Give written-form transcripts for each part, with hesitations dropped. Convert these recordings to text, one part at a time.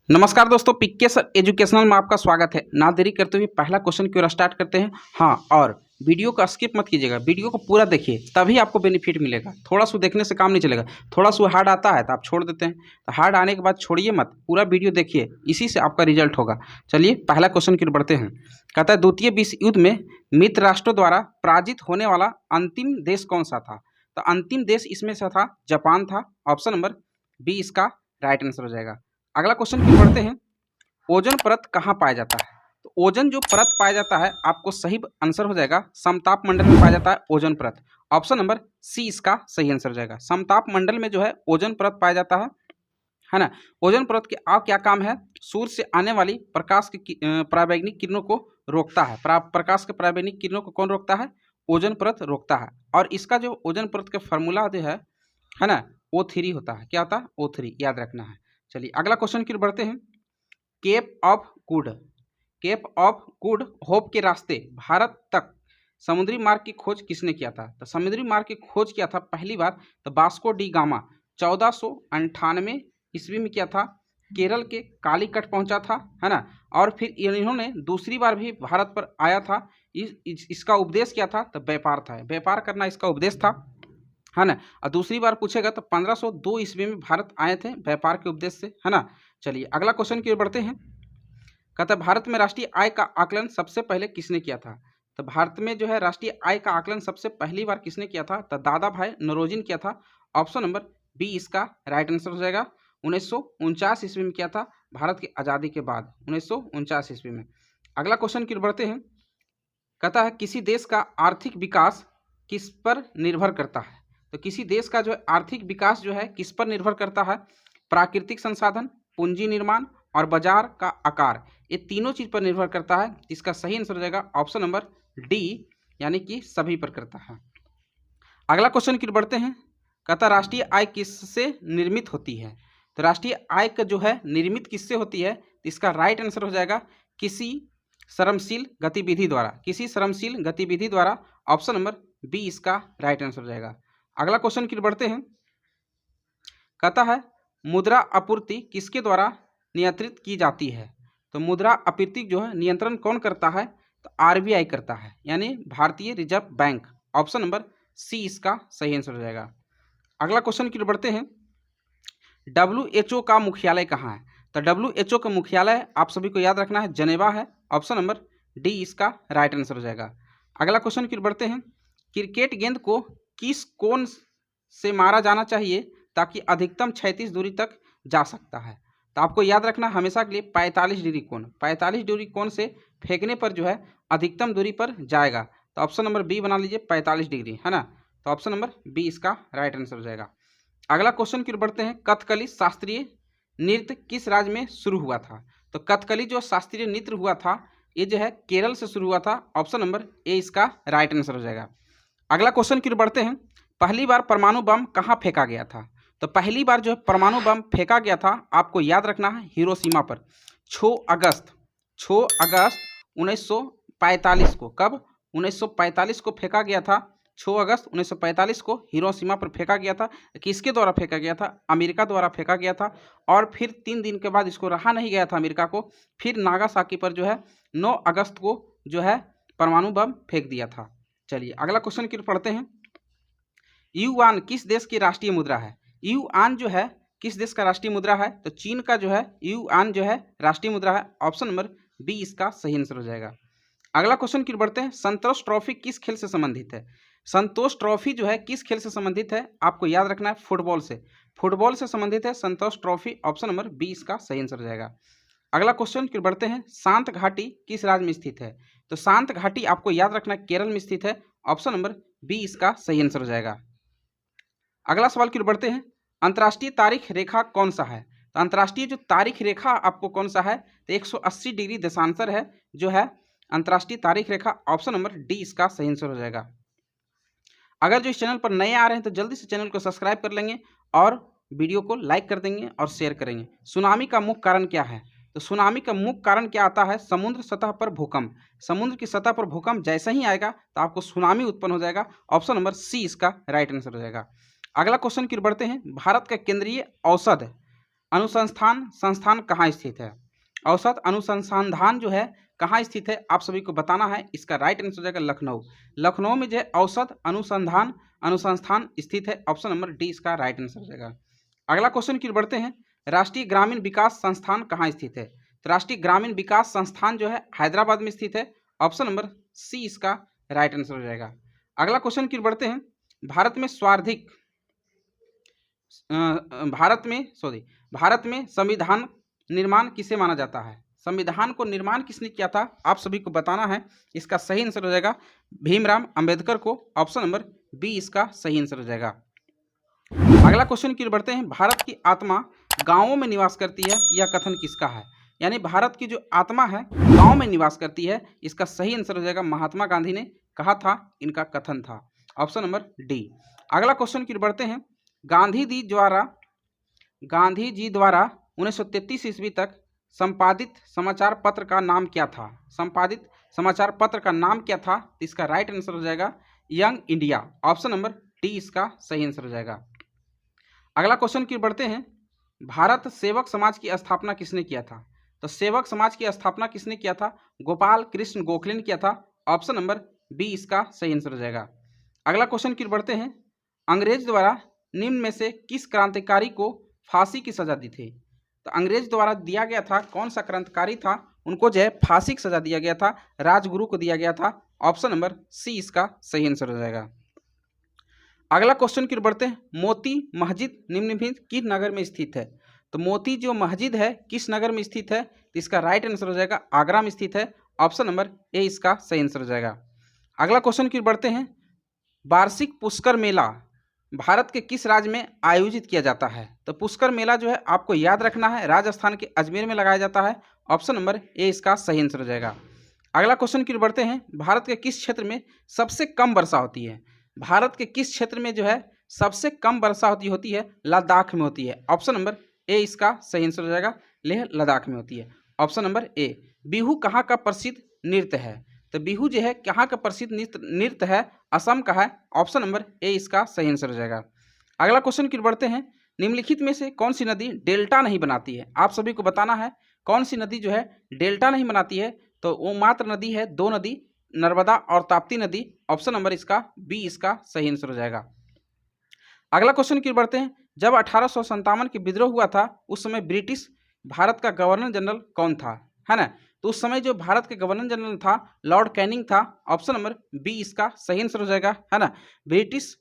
नमस्कार दोस्तों, पीके sir educational में आपका स्वागत है। ना देरी करते हुए पहला क्वेश्चन की ओर स्टार्ट करते हैं। हाँ, और वीडियो को स्किप मत कीजिएगा, वीडियो को पूरा देखिए तभी आपको बेनिफिट मिलेगा। थोड़ा सा देखने से काम नहीं चलेगा। थोड़ा सा हार्ड आता है तो आप छोड़ देते हैं, तो हार्ड आने के बाद छोड़िए मत, पूरा वीडियो देखिए, इसी से आपका रिजल्ट होगा। चलिए पहला क्वेश्चन की ओर बढ़ते हैं। कहता है, द्वितीय विश्व युद्ध में मित्र राष्ट्रों द्वारा पराजित होने वाला अंतिम देश कौन सा था? तो अंतिम देश इसमें से था जापान था। ऑप्शन नंबर बी इसका राइट आंसर हो जाएगा। अगला क्वेश्चन की बढ़ते हैं। ओजोन परत कहाँ पाया जाता है? तो ओजोन जो परत पाया जाता है, आपको सही आंसर हो जाएगा समताप मंडल में पाया जाता है ओजोन परत। ऑप्शन नंबर सी इसका सही आंसर हो जाएगा। समताप मंडल में जो है ओजोन परत पाया जाता है ना। ओजोन परत के क्या काम है? सूर्य से आने वाली प्रकाश की पराबैंगनी किरणों को रोकता है। प्रकाश के पराबैंगनी किरणों को कौन रोकता है? ओजोन परत रोकता है। और इसका जो ओजोन परत का फॉर्मूला जो है ना, O3 होता है। क्या होता है? O3, याद रखना है। चलिए अगला क्वेश्चन की ओर बढ़ते हैं। केप ऑफ गुड होप के रास्ते भारत तक समुद्री मार्ग की खोज किसने किया था? तो समुद्री मार्ग की खोज किया था पहली बार तो वास्को डी गामा 1498 ईस्वी में किया था। केरल के कालीकट पहुंचा था, है ना। और फिर इन्होंने दूसरी बार भी भारत पर आया था। इसका उपदेश क्या था? तो व्यापार था, व्यापार करना इसका उपदेश था, है ना। और दूसरी बार पूछेगा तो 1502 ईस्वी में भारत आए थे व्यापार के उद्देश्य से, है ना। चलिए अगला क्वेश्चन की ओर बढ़ते हैं। कहता है, भारत में राष्ट्रीय आय का आकलन सबसे पहले किसने किया था? तो भारत में जो है राष्ट्रीय आय का आकलन सबसे पहली बार किसने किया था? तो दादा भाई नौरोजी ने किया था। ऑप्शन नंबर बी इसका राइट आंसर हो जाएगा। 1949 ईस्वी में किया था, भारत की आज़ादी के बाद 1949 ईस्वी में। अगला क्वेश्चन की ओर बढ़ते हैं। कहता है, किसी देश का आर्थिक विकास किस पर निर्भर करता है? तो किसी देश का जो है आर्थिक विकास जो है किस पर निर्भर करता है? प्राकृतिक संसाधन, पूंजी निर्माण और बाजार का आकार, ये तीनों चीज पर निर्भर करता है। इसका सही आंसर हो जाएगा ऑप्शन नंबर डी, यानी कि सभी पर करता है। अगला क्वेश्चन की ओर बढ़ते हैं। कहता, राष्ट्रीय आय किससे निर्मित होती है? तो राष्ट्रीय आय का जो है निर्मित किससे होती है? तो इसका राइट आंसर हो जाएगा किसी श्रमशील गतिविधि द्वारा, किसी श्रमशील गतिविधि द्वारा। ऑप्शन नंबर बी इसका राइट आंसर हो जाएगा। अगला क्वेश्चन की ओर बढ़ते हैं। कहता है, मुद्रा आपूर्ति किसके द्वारा नियंत्रित की जाती है? तो मुद्रा आपूर्ति जो है नियंत्रण कौन करता है? तो आरबीआई करता है, यानी भारतीय reserve bank. Option number C इसका सही आंसर हो जाएगा। अगला क्वेश्चन की ओर बढ़ते हैं। WHO का मुख्यालय कहाँ है? तो WHO का मुख्यालय आप सभी को याद रखना है, जनेवा है। ऑप्शन नंबर डी इसका राइट आंसर हो जाएगा। अगला क्वेश्चन की ओर बढ़ते हैं। क्रिकेट गेंद को किस कोण से मारा जाना चाहिए ताकि अधिकतम 36 दूरी तक जा सकता है? तो आपको याद रखना हमेशा के लिए 45 डिग्री कोण, 45 डिग्री कोण से फेंकने पर जो है अधिकतम दूरी पर जाएगा। तो ऑप्शन नंबर बी बना लीजिए, 45 डिग्री, है ना। तो ऑप्शन नंबर बी इसका राइट आंसर हो जाएगा। अगला क्वेश्चन की ओर बढ़ते हैं। कथकली शास्त्रीय नृत्य किस राज्य में शुरू हुआ था? तो कथकली जो शास्त्रीय नृत्य हुआ था ये जो है केरल से शुरू हुआ था। ऑप्शन नंबर ए इसका राइट आंसर हो जाएगा। अगला क्वेश्चन की ओर बढ़ते हैं। पहली बार परमाणु बम कहाँ फेंका गया था? तो पहली बार जो है परमाणु बम फेंका गया था, आपको याद रखना है, हिरोशिमा पर 6 अगस्त 1945 को। कब? 1945 को फेंका गया था। 6 अगस्त 1945 को हिरोशिमा पर फेंका गया था। किसके द्वारा फेंका गया था? अमेरिका द्वारा फेंका गया था। और फिर 3 दिन के बाद इसको रहा नहीं गया था अमेरिका को, फिर नागासाकी पर जो है 9 अगस्त को जो है परमाणु बम फेंक दिया था। चलिए अगला क्वेश्चन की ओर पढ़ते हैं। युआन किस देश की राष्ट्रीय मुद्रा है? युआन जो है किस देश का राष्ट्रीय मुद्रा है? तो चीन का जो है युआन जो है राष्ट्रीय मुद्रा है। ऑप्शन नंबर बी इसका सही आंसर हो जाएगा। अगला क्वेश्चन की ओर बढ़ते हैं। संतोष ट्रॉफी किस खेल से संबंधित है? संतोष ट्रॉफी जो है किस खेल से संबंधित है? आपको याद रखना है, फुटबॉल से, फुटबॉल से संबंधित है संतोष ट्रॉफी। ऑप्शन नंबर बी इसका सही आंसर हो जाएगा। अगला क्वेश्चन की ओर बढ़ते हैं। शांत घाटी किस राज्य में स्थित है? तो शांत घाटी आपको याद रखना है केरल में स्थित है। ऑप्शन नंबर बी इसका सही आंसर हो जाएगा। अगला सवाल की ओर बढ़ते हैं। अंतर्राष्ट्रीय तारीख रेखा कौन सा है? तो अंतर्राष्ट्रीय जो तारीख रेखा आपको कौन सा है? तो 180 डिग्री देशांतर है जो है अंतर्राष्ट्रीय तारीख रेखा। ऑप्शन नंबर डी इसका सही आंसर हो जाएगा। अगर जो इस चैनल पर नए आ रहे हैं तो जल्दी से चैनल को सब्सक्राइब कर लेंगे और वीडियो को लाइक कर देंगे और शेयर करेंगे। सुनामी का मुख्य कारण क्या है? तो सुनामी का मुख्य कारण क्या आता है? समुद्र सतह पर भूकंप। समुद्र की सतह पर भूकंप जैसे ही आएगा तो आपको सुनामी उत्पन्न हो जाएगा। ऑप्शन नंबर सी इसका राइट आंसर हो जाएगा। अगला क्वेश्चन की ओर बढ़ते हैं। भारत का केंद्रीय औषध अनुसंधान संस्थान कहाँ स्थित है? औसत अनुसंधान जो है कहाँ स्थित है आप सभी को बताना है। इसका राइट आंसर हो जाएगा लखनऊ। लखनऊ में जो है औसत अनुसंधान स्थित है। ऑप्शन नंबर डी इसका राइट आंसर हो जाएगा। अगला क्वेश्चन की ओर बढ़ते हैं। राष्ट्रीय ग्रामीण विकास संस्थान कहाँ स्थित है? तो राष्ट्रीय ग्रामीण विकास संस्थान जो है हैदराबाद में स्थित है। ऑप्शन नंबर सी इसका राइट आंसर हो जाएगा। अगला क्वेश्चन की ओर बढ़ते हैं। भारत में संविधान निर्माण किसे माना जाता है? संविधान को निर्माण किसने किया था आप सभी को बताना है। इसका सही आंसर हो जाएगा भीमराव अंबेडकर को। ऑप्शन नंबर बी इसका सही आंसर हो जाएगा। अगला क्वेश्चन की ओर बढ़ते हैं। भारत की आत्मा गांवों में निवास करती है, यह कथन किसका है? यानी भारत की जो आत्मा है गांव में निवास करती है, इसका सही आंसर हो जाएगा महात्मा गांधी ने कहा था, इनका कथन था। Option number D. अगला क्वेश्चन की ओर बढ़ते हैं। गांधी जी द्वारा 1933 ईस्वी तक संपादित समाचार पत्र का नाम क्या था? संपादित समाचार पत्र का नाम क्या था? इसका राइट आंसर हो जाएगा young India. Option number D इसका सही आंसर हो जाएगा। अगला क्वेश्चन की बढ़ते हैं। भारत सेवक समाज की स्थापना किसने किया था? तो सेवक समाज की स्थापना किसने किया था? गोपाल कृष्ण गोखले ने किया था। ऑप्शन नंबर बी इसका सही आंसर हो जाएगा। अगला क्वेश्चन की बढ़ते हैं। अंग्रेज द्वारा निम्न में से किस क्रांतिकारी को फांसी की सजा दी थी? तो अंग्रेज द्वारा दिया गया था, कौन सा क्रांतिकारी था उनको जो है फांसी की सजा दिया गया था? राजगुरु को दिया गया था। ऑप्शन नंबर सी इसका सही आंसर हो जाएगा। अगला क्वेश्चन की ओर बढ़ते हैं। मोती मस्जिद निम्नलिखित किस नगर में स्थित है? तो मोती जो मस्जिद है किस नगर में स्थित है? तो इसका राइट आंसर हो जाएगा आगरा में स्थित है। ऑप्शन नंबर ए इसका सही आंसर हो जाएगा। अगला क्वेश्चन की ओर बढ़ते हैं। वार्षिक पुष्कर मेला भारत के किस राज्य में आयोजित किया जाता है? तो पुष्कर मेला जो है आपको याद रखना है, राजस्थान के अजमेर में लगाया जाता है। ऑप्शन नंबर ए इसका सही आंसर हो जाएगा। अगला क्वेश्चन की ओर बढ़ते हैं। भारत के किस क्षेत्र में सबसे कम वर्षा होती है? भारत के किस क्षेत्र में जो है सबसे कम वर्षा होती है? लद्दाख में होती है। ऑप्शन नंबर ए इसका सही आंसर हो जाएगा, लेह लद्दाख में होती है। Option number A. बिहू कहाँ का प्रसिद्ध नृत्य है? तो बिहू जो है कहाँ का प्रसिद्ध नृत्य है? असम का है। ऑप्शन नंबर ए इसका सही आंसर हो जाएगा। अगला क्वेश्चन की ओर बढ़ते हैं। निम्नलिखित में से कौन सी नदी डेल्टा नहीं बनाती है? आप सभी को बताना है कौन सी नदी जो है डेल्टा नहीं बनाती है। तो वो मात्र नदी है, दो नदी, नर्मदा और ताप्ती नदी। ऑप्शन नंबर इसका बी इसका सही आंसर हो जाएगा। अगला क्वेश्चन की ओर बढ़ते हैं। जब 1857 के विद्रोह हुआ था उस समय ब्रिटिश भारत का गवर्नर जनरल कौन था, है ना? तो उस समय जो भारत के गवर्नर जनरल था लॉर्ड कैनिंग था। ऑप्शन नंबर बी इसका सही आंसर हो जाएगा, है ना? ब्रिटिश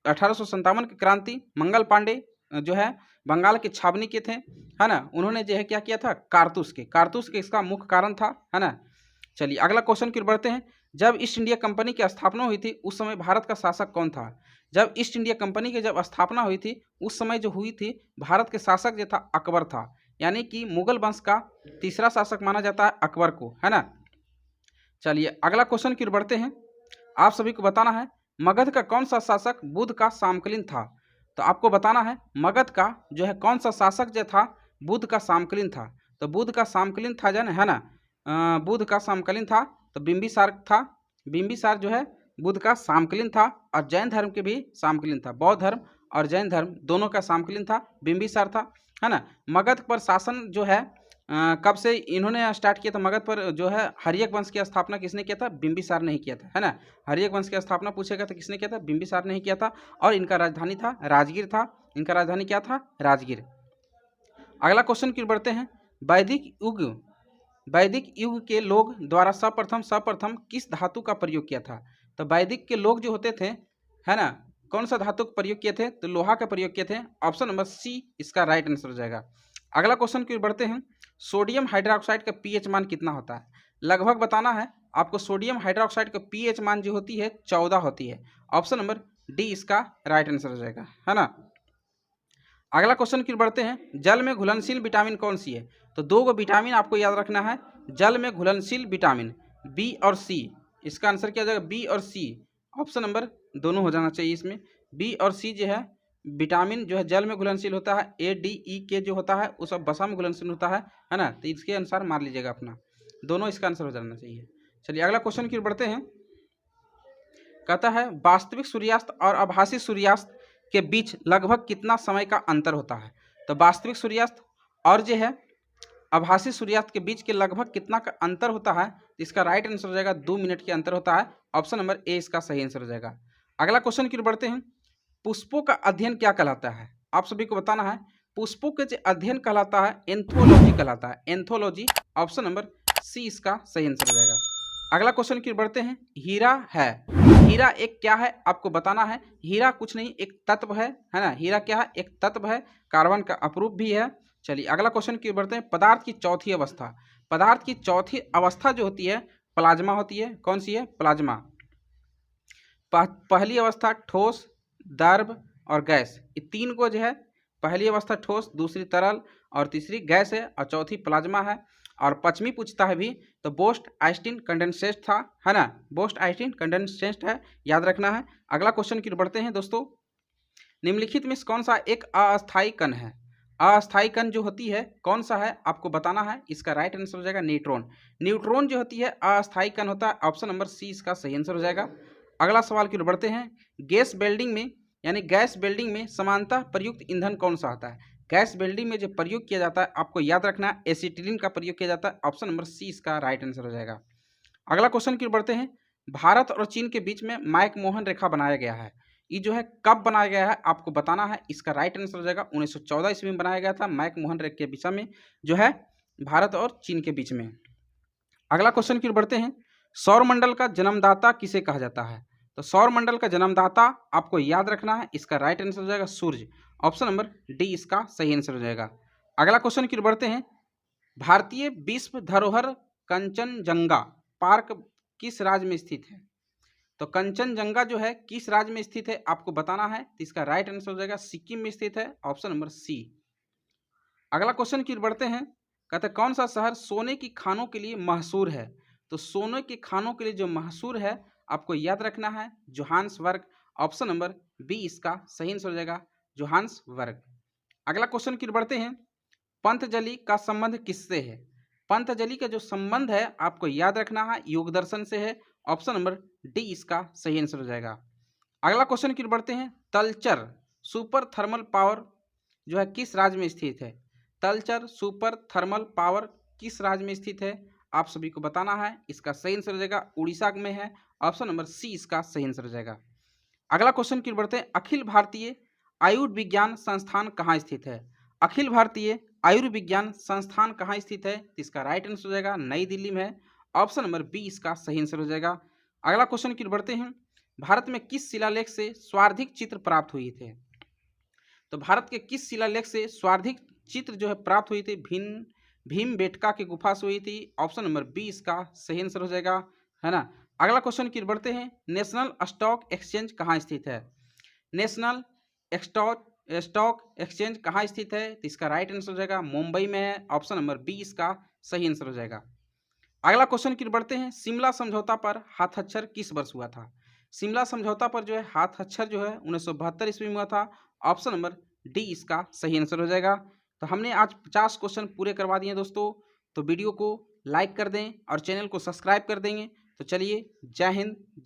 1857 की क्रांति मंगल पांडे जो है बंगाल के छावनी के थे, है ना? उन्होंने जो है क्या किया था? कारतूस के इसका मुख्य कारण था, है ना? चलिए अगला क्वेश्चन की ओर बढ़ते हैं। जब ईस्ट इंडिया कंपनी की स्थापना हुई थी उस समय भारत का शासक कौन था? जब ईस्ट इंडिया कंपनी की जब स्थापना हुई थी उस समय जो हुई थी भारत के शासक जो था अकबर था। यानी कि मुगल वंश का तीसरा शासक माना जाता है अकबर को, है ना? चलिए अगला क्वेश्चन की ओर बढ़ते हैं। आप सभी को बताना है मगध का कौन सा शासक बुद्ध का समकालीन था? तो आपको बताना है मगध का जो है कौन सा शासक जो था बुद्ध का समकालीन था। तो बुद्ध का समकालीन था जन, है ना? बुद्ध का समकालीन था तो बिंबिसार था। बिंबिसार जो है बुद्ध का समकालीन था और जैन धर्म के भी समकालीन था। बौद्ध धर्म और जैन धर्म दोनों का समकालीन था, बिंबिसार था, है ना? मगध पर शासन जो है कब से इन्होंने स्टार्ट किया था? मगध पर जो है हर्यक वंश की स्थापना किसने किया था? बिंबिसार ने ही किया था, है ना? हर्यक वंश की स्थापना पूछेगा तो किसने किया था? बिंबिसार ने ही किया था। और इनका राजधानी था राजगीर था। इनका राजधानी क्या था? राजगीर। अगला क्वेश्चन की ओर बढ़ते हैं। वैदिक युग के लोग द्वारा सर्वप्रथम किस धातु का प्रयोग किया था? तो वैदिक के लोग जो होते थे, है ना, कौन सा धातु का प्रयोग किए थे? तो लोहा का प्रयोग किए थे। ऑप्शन नंबर सी इसका राइट आंसर हो जाएगा। अगला क्वेश्चन की ओर बढ़ते हैं। सोडियम हाइड्रोक्साइड का पीएच मान कितना होता है? लगभग बताना है आपको। सोडियम हाइड्रोक्साइड का पीएच मान जो होती है 14 होती है। ऑप्शन नंबर डी इसका राइट आंसर हो जाएगा, है ना? अगला क्वेश्चन की ओर बढ़ते हैं। जल में घुलनशील विटामिन कौन सी है? तो दो गो विटामिन आपको याद रखना है। जल में घुलनशील विटामिन बी और सी। इसका आंसर क्या हो जाएगा? बी और सी। ऑप्शन नंबर दोनों हो जाना चाहिए इसमें। बी और सी जो है विटामिन जो है जल में घुलनशील होता है। ए डी ई के जो होता है वो सब वसा में घुलनशील होता है ना? तो इसके अनुसार मान लीजिएगा अपना, दोनों इसका आंसर हो जाना चाहिए। चलिए अगला क्वेश्चन की ओर बढ़ते हैं। कहता है वास्तविक सूर्यास्त और आभासी सूर्यास्त के बीच लगभग कितना समय का अंतर होता है? तो वास्तविक सूर्यास्त और जो है आभासी सूर्यास्त के बीच के लगभग कितना का अंतर होता है? इसका राइट आंसर हो जाएगा 2 मिनट के अंतर होता है। ऑप्शन नंबर ए इसका सही आंसर हो जाएगा। अगला क्वेश्चन की ओर बढ़ते हैं। पुष्पों का अध्ययन क्या कहलाता है? आप सभी को बताना है। पुष्पों के जो अध्ययन कहलाता है एंथोलॉजी कहलाता है, एंथोलॉजी। ऑप्शन नंबर सी इसका सही आंसर हो जाएगा। अगला क्वेश्चन की ओर बढ़ते हैं। हीरा है, हीरा एक क्या है आपको बताना है। हीरा कुछ नहीं, एक तत्व है ना। हीरा क्या है? एक तत्व है, कार्बन का अपरूप भी है। चलिए अगला क्वेश्चन की ओर बढ़ते हैं। पदार्थ की चौथी अवस्था, पदार्थ की चौथी अवस्था जो होती है प्लाज्मा होती है। कौन सी है? प्लाज्मा। पहली अवस्था ठोस, द्रव और गैस, ये तीन को जो है पहली अवस्था ठोस, दूसरी तरल और तीसरी गैस है और चौथी प्लाज्मा है। और पश्चिमी पूछता है भी तो बोस्ट आइंस्टीन कंडेंसेट था, है ना। बोस्ट आइंस्टीन कंडेंसेट है, याद रखना है। अगला क्वेश्चन की ओर बढ़ते हैं दोस्तों। निम्नलिखित में से कौन सा एक अस्थायी कण है? अस्थायी कण जो होती है कौन सा है आपको बताना है। इसका राइट आंसर हो जाएगा न्यूट्रॉन। न्यूट्रॉन जो होती है अस्थायी कण होता है। ऑप्शन नंबर सी इसका सही आंसर हो जाएगा। अगला सवाल की ओर बढ़ते हैं। गैस वेल्डिंग में यानी गैस वेल्डिंग में समानतः प्रयुक्त ईंधन कौन सा आता है? गैस वेल्डिंग में जो प्रयोग किया जाता है आपको याद रखना है एसिटिलीन का प्रयोग किया जाता है। ऑप्शन नंबर सी इसका राइट आंसर हो जाएगा। अगला क्वेश्चन की ओर बढ़ते हैं। भारत और चीन के बीच में मैकमोहन रेखा बनाया गया है, ये जो है कब बनाया गया है आपको बताना है। इसका राइट आंसर हो जाएगा 1914 ईस्वी में बनाया गया था मैकमोहन रेखा के विषय में, जो है भारत और चीन के बीच में। अगला क्वेश्चन की ओर बढ़ते हैं। सौरमंडल का जन्मदाता किसे कहा जाता है? तो सौरमंडल का जन्मदाता आपको याद रखना है, इसका राइट आंसर हो जाएगा सूर्य। ऑप्शन नंबर डी इसका सही आंसर हो जाएगा। अगला क्वेश्चन की ओर बढ़ते हैं। भारतीय विश्व धरोहर कंचनजंगा पार्क किस राज्य में स्थित है? तो कंचनजंगा जो है किस राज्य में स्थित है आपको बताना है। तो इसका राइट आंसर हो जाएगा सिक्किम में स्थित है। Option number C. अगला क्वेश्चन की ओर बढ़ते हैं। कहते हैं कौन सा शहर सोने की खानों के लिए मशहूर है? तो सोने के खानों के लिए जो मशहूर है आपको याद रखना है जोहान्सबर्ग। ऑप्शन नंबर बी इसका सही आंसर हो जाएगा जोहान्सबर्ग। अगला क्वेश्चन की ओर बढ़ते हैं। पंतजलि का संबंध किससे है? पंतजलि का जो संबंध है आपको याद रखना है योग दर्शन से है। ऑप्शन नंबर डी इसका सही आंसर हो जाएगा। अगला क्वेश्चन की ओर बढ़ते हैं। तलचर सुपर थर्मल पावर जो है किस राज्य में स्थित है? तलचर सुपर थर्मल पावर किस राज्य में स्थित है आप सभी को बताना है। इसका सही आंसर हो जाएगा उड़ीसा में है। ऑप्शन नंबर सी इसका सही आंसर हो जाएगा। अगला क्वेश्चन की ओर बढ़ते हैं। अखिल भारतीय आयुर्विज्ञान संस्थान कहाँ स्थित है? अखिल भारतीय आयुर्विज्ञान संस्थान कहाँ स्थित है? इसका राइट आंसर हो जाएगा नई दिल्ली में है। ऑप्शन नंबर बी इसका सही आंसर हो जाएगा। अगला क्वेश्चन की ओर बढ़ते हैं। भारत में किस शिलालेख से स्वार्धिक चित्र प्राप्त हुए थे? तो भारत के किस शिलालेख से स्वार्धिक चित्र जो है प्राप्त हुई थी? भीमबेटका की गुफा से हुई थी। ऑप्शन नंबर बी इसका सही आंसर हो जाएगा, है ना। अगला क्वेश्चन की ओर बढ़ते हैं। नेशनल स्टॉक एक्सचेंज कहाँ स्थित है? नेशनल स्टॉक एक्सचेंज कहाँ स्थित है? तो इसका राइट आंसर हो जाएगा मुंबई में है। ऑप्शन नंबर बी इसका सही आंसर हो जाएगा। अगला क्वेश्चन की ओर बढ़ते हैं। शिमला समझौता पर हस्ताक्षर किस वर्ष हुआ था? शिमला समझौता पर जो है हस्ताक्षर जो है 1972 ईस्वी में हुआ था। ऑप्शन नंबर डी इसका सही आंसर हो जाएगा। तो हमने आज 50 क्वेश्चन पूरे करवा दिए दोस्तों। तो वीडियो को लाइक कर दें और चैनल को सब्सक्राइब कर देंगे। तो चलिए, जय हिंद।